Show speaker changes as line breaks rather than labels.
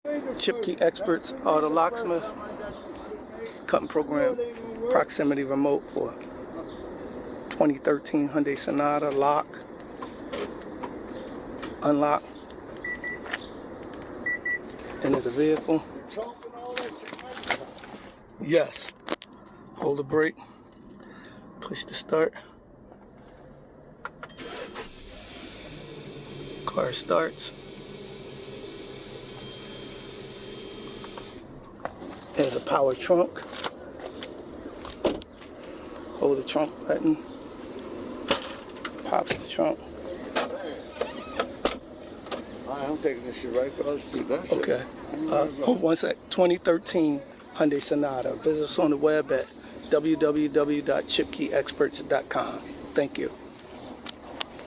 ChipKey experts are the Locksmith cutting program proximity remote for 2013 Hyundai Sonata. Lock, unlock into the vehicle. Yes. Hold the brake. Push the start. Car starts. There's a power trunk. Hold the trunk button. Pops the trunk.
I'm taking this shit right across the street. That's
okay.
It.
Hold one sec. 2013 Hyundai Sonata. Visit us on the web at www.chipkeyexperts.com. Thank you.